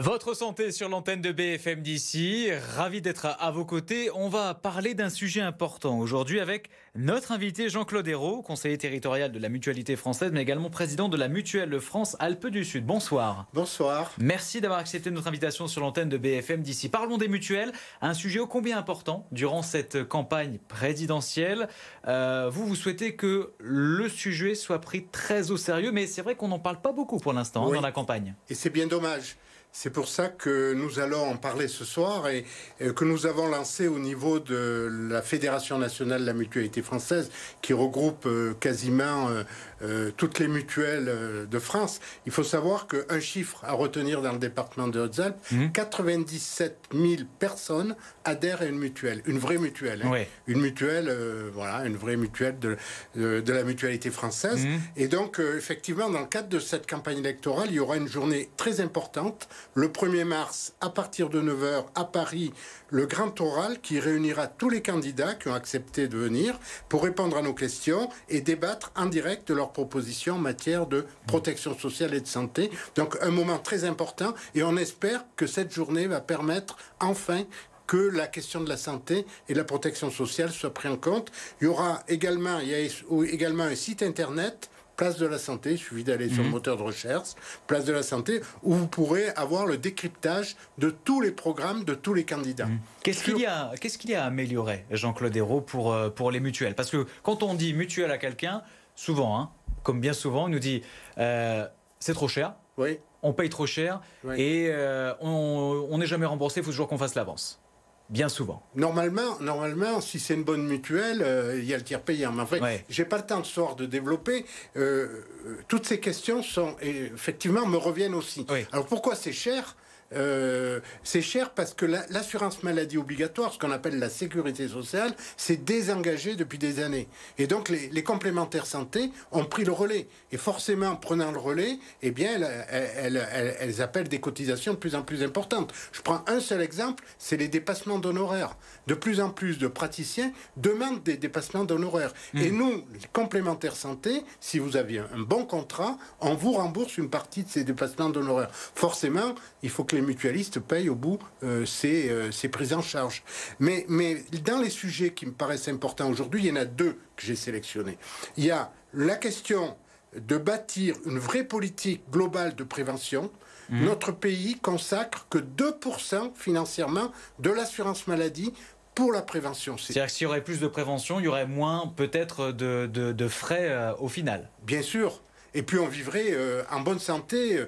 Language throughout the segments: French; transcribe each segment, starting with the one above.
Votre santé sur l'antenne de BFM d'ici. Ravi d'être à vos côtés. On va parler d'un sujet important aujourd'hui avec notre invité Jean-Claude Ayrault, conseiller territorial de la Mutualité française, mais également président de la Mutuelle France Alpes du Sud. Bonsoir. Bonsoir. Merci d'avoir accepté notre invitation sur l'antenne de BFM d'ici. Parlons des mutuelles, un sujet ô combien important durant cette campagne présidentielle. Vous souhaitez que le sujet soit pris très au sérieux, mais c'est vrai qu'on n'en parle pas beaucoup pour l'instant dans la campagne. Et c'est bien dommage. C'est pour ça que nous allons en parler ce soir et que nous avons lancé au niveau de la Fédération nationale de la mutualité française qui regroupe quasiment toutes les mutuelles de France. Il faut savoir qu'un chiffre à retenir dans le département des Hautes-Alpes, 97 000 personnes adhèrent à une mutuelle, une vraie mutuelle. Hein. Une mutuelle, voilà, une vraie mutuelle de la mutualité française. Et donc, effectivement, dans le cadre de cette campagne électorale, il y aura une journée très importante. Le 1er mars, à partir de 9h, à Paris, le grand oral qui réunira tous les candidats qui ont accepté de venir pour répondre à nos questions et débattre en direct de leurs propositions en matière de protection sociale et de santé. Donc un moment très important et on espère que cette journée va permettre enfin que la question de la santé et de la protection sociale soit prise en compte. Il y a également un site internet, Place de la Santé, il suffit d'aller sur le moteur de recherche, Place de la Santé, où vous pourrez avoir le décryptage de tous les programmes, de tous les candidats. Qu'est-ce qu'il y a à améliorer, Jean-Claude Ayrault, pour les mutuelles? Parce que quand on dit mutuelle à quelqu'un, souvent, comme bien souvent, on nous dit c'est trop cher, on paye trop cher, et on n'est jamais remboursé, il faut toujours qu'on fasse l'avance. Bien souvent. Normalement, si c'est une bonne mutuelle, il y a le tiers payant. Mais enfin, j'ai pas le temps ce soir de développer. Toutes ces questions effectivement me reviennent aussi. Alors pourquoi c'est cher ? C'est cher parce que l'assurance maladie obligatoire, ce qu'on appelle la sécurité sociale, s'est désengagée depuis des années. Et donc les complémentaires santé ont pris le relais. Et forcément, prenant le relais, eh bien, elles appellent des cotisations de plus en plus importantes. Je prends un seul exemple, c'est les dépassements d'honoraires. De plus en plus de praticiens demandent des dépassements d'honoraires. Et nous, les complémentaires santé, si vous aviez un bon contrat, on vous rembourse une partie de ces dépassements d'honoraires. Forcément, il faut que les mutualistes payent au bout ces prises en charge. Mais dans les sujets qui me paraissent importants aujourd'hui, il y en a deux que j'ai sélectionnés. Il y a la question de bâtir une vraie politique globale de prévention. Notre pays consacre que 2% financièrement de l'assurance maladie pour la prévention. C'est-à-dire que s'il y aurait plus de prévention, il y aurait moins peut-être de frais au final. Bien sûr. Et puis on vivrait en bonne santé.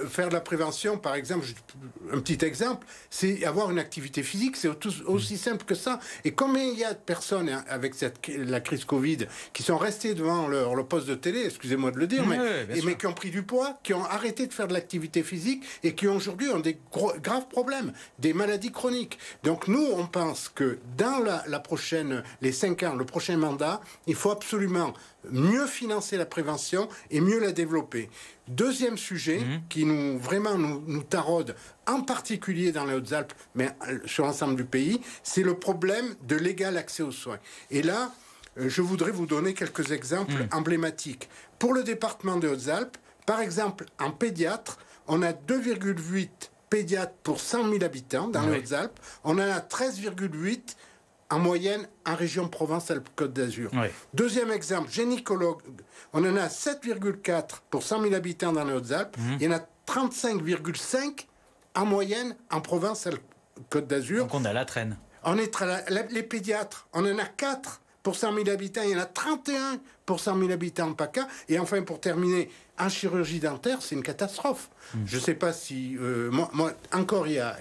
Faire de la prévention, par exemple, un petit exemple, c'est avoir une activité physique, c'est aussi simple que ça. Et combien il y a de personnes avec la crise Covid qui sont restées devant leur poste de télé, excusez-moi de le dire, mais qui ont pris du poids, qui ont arrêté de faire de l'activité physique et qui aujourd'hui ont des graves problèmes, des maladies chroniques. Donc nous, on pense que dans les 5 ans, le prochain mandat, il faut absolument mieux financer la prévention et mieux la développer. Deuxième sujet qui nous taraude, en particulier dans les Hautes-Alpes, mais sur l'ensemble du pays, c'est le problème de l'égal accès aux soins. Et là, je voudrais vous donner quelques exemples emblématiques. Pour le département des Hautes-Alpes, par exemple, en pédiatre, on a 2,8 pédiatres pour 100 000 habitants dans les Hautes-Alpes. On en a 13,8 en moyenne en région Provence-Alpes-Côte d'Azur. Deuxième exemple, gynécologue, on en a 7,4 pour 100 000 habitants dans les Hautes-Alpes. Il y en a 35,5 en moyenne en Provence-Alpes-Côte d'Azur. Donc on a la traîne. Les pédiatres, on en a 4 pour 100 000 habitants, il y en a 31 pour 100 000 habitants en PACA. Et enfin, pour terminer, en chirurgie dentaire, c'est une catastrophe. Je ne sais pas si... encore, il y a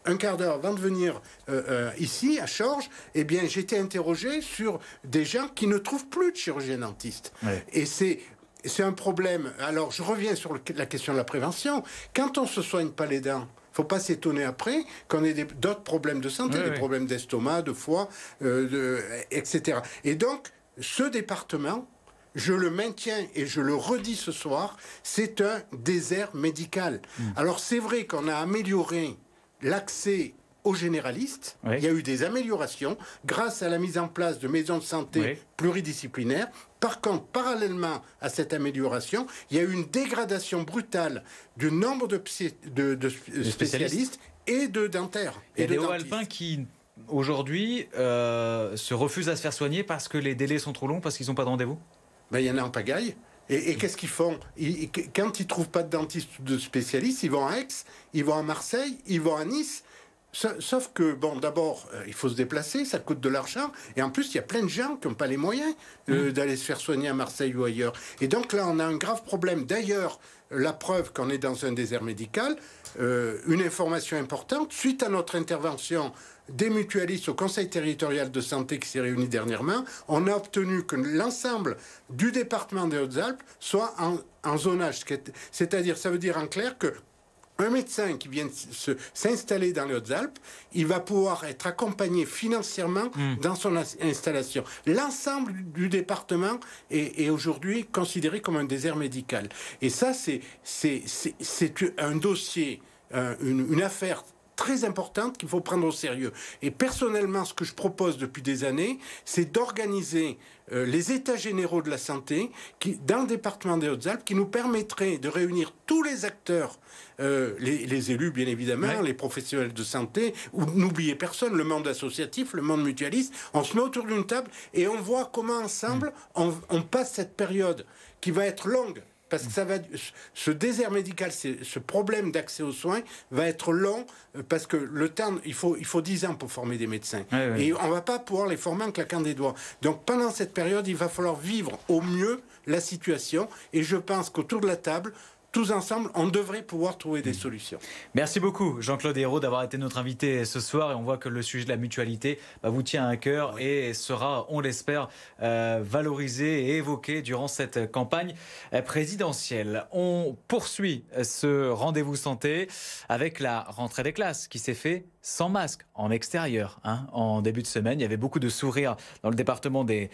un quart d'heure avant de venir ici, à Chorges, eh bien, j'ai été interrogé sur des gens qui ne trouvent plus de chirurgien dentiste. Et c'est un problème. Alors, je reviens sur la question de la prévention. Quand on se soigne pas les dents, il ne faut pas s'étonner après qu'on ait d'autres problèmes de santé, des problèmes d'estomac, de foie, etc. Et donc, ce département, je le maintiens et je le redis ce soir, c'est un désert médical. Alors, c'est vrai qu'on a amélioré l'accès aux généralistes. Oui. Il y a eu des améliorations grâce à la mise en place de maisons de santé pluridisciplinaires. Par contre, parallèlement à cette amélioration, il y a eu une dégradation brutale du nombre de spécialistes et de dentaires. Il y a des hauts-alpins qui, aujourd'hui, se refusent à se faire soigner parce que les délais sont trop longs, parce qu'ils n'ont pas de rendez-vous. Il y en a en pagaille. Et qu'est-ce qu'ils font? Quand ils ne trouvent pas de dentiste ou de spécialiste, ils vont à Aix, ils vont à Marseille, ils vont à Nice. Sauf que, d'abord, il faut se déplacer, ça coûte de l'argent. Et en plus, il y a plein de gens qui n'ont pas les moyens d'aller se faire soigner à Marseille ou ailleurs. Et donc là, on a un grave problème. D'ailleurs, la preuve qu'on est dans un désert médical, une information importante, suite à notre intervention des mutualistes au Conseil territorial de santé qui s'est réuni dernièrement, on a obtenu que l'ensemble du département des Hautes-Alpes soit en zonage. C'est-à-dire, ça veut dire en clair que un médecin qui vient s'installer dans les Hautes-Alpes, il va pouvoir être accompagné financièrement dans son installation. L'ensemble du département est aujourd'hui considéré comme un désert médical. Et ça, c'est un dossier, une affaire très importante qu'il faut prendre au sérieux. Et personnellement, ce que je propose depuis des années, c'est d'organiser les états généraux de la santé dans le département des Hautes-Alpes qui nous permettraient de réunir tous les acteurs, les élus bien évidemment, les professionnels de santé, ou n'oubliez personne, le monde associatif, le monde mutualiste. On se met autour d'une table et on voit comment ensemble on passe cette période qui va être longue. Parce que ce désert médical, ce problème d'accès aux soins va être long parce que le temps, il faut 10 ans pour former des médecins. Et on ne va pas pouvoir les former en claquant des doigts. Donc pendant cette période, il va falloir vivre au mieux la situation. Et je pense qu'autour de la table, tous ensemble, on devrait pouvoir trouver des solutions. Merci beaucoup, Jean-Claude Ayrault, d'avoir été notre invité ce soir. Et on voit que le sujet de la mutualité vous tient à cœur et sera, on l'espère, valorisé et évoqué durant cette campagne présidentielle. On poursuit ce rendez-vous santé avec la rentrée des classes qui s'est fait sans masque, en extérieur. En début de semaine, il y avait beaucoup de sourires dans le département des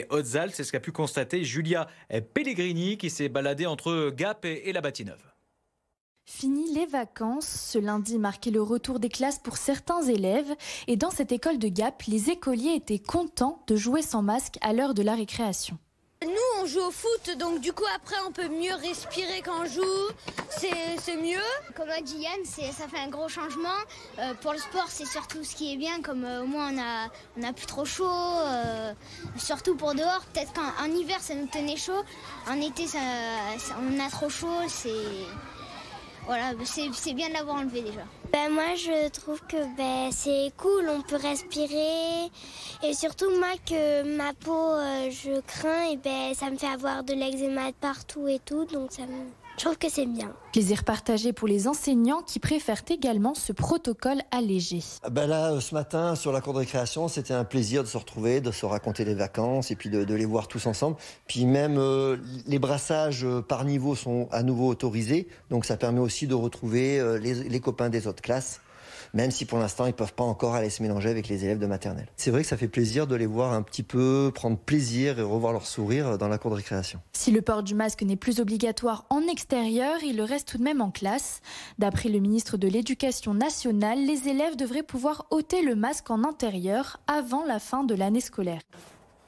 Hautes-Alpes. C'est ce qu'a pu constater Julia Pellegrini qui s'est baladée entre Gap et la Batignolles. Fini les vacances, ce lundi marquait le retour des classes pour certains élèves. Et dans cette école de Gap, les écoliers étaient contents de jouer sans masque à l'heure de la récréation. Nous, on joue au foot, donc du coup, après, on peut mieux respirer quand on joue. C'est mieux. Comme a dit Yann, ça fait un gros changement. Pour le sport, c'est surtout ce qui est bien, comme au moins on a plus trop chaud. Surtout pour dehors, peut-être qu'en hiver, ça nous tenait chaud. En été, on a trop chaud. Voilà, c'est bien de l'avoir enlevé déjà. Moi, je trouve que c'est cool, on peut respirer. Et surtout, moi, que ma peau, je crains, et ça me fait avoir de l'eczéma partout et tout. Donc, je trouve que c'est bien. Plaisir partagé pour les enseignants qui préfèrent également ce protocole allégé. Là, ce matin, sur la cour de récréation, c'était un plaisir de se retrouver, de se raconter les vacances et puis de les voir tous ensemble. Puis même, les brassages par niveau sont à nouveau autorisés. Donc ça permet aussi de retrouver les copains des autres classes, même si pour l'instant, ils ne peuvent pas encore aller se mélanger avec les élèves de maternelle. C'est vrai que ça fait plaisir de les voir un petit peu prendre plaisir et revoir leur sourire dans la cour de récréation. Si le port du masque n'est plus obligatoire en extérieur, il le reste tout de même en classe. D'après le ministre de l'Éducation nationale, les élèves devraient pouvoir ôter le masque en intérieur avant la fin de l'année scolaire.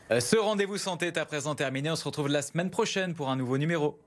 Ce rendez-vous santé est à présent terminé. On se retrouve la semaine prochaine pour un nouveau numéro.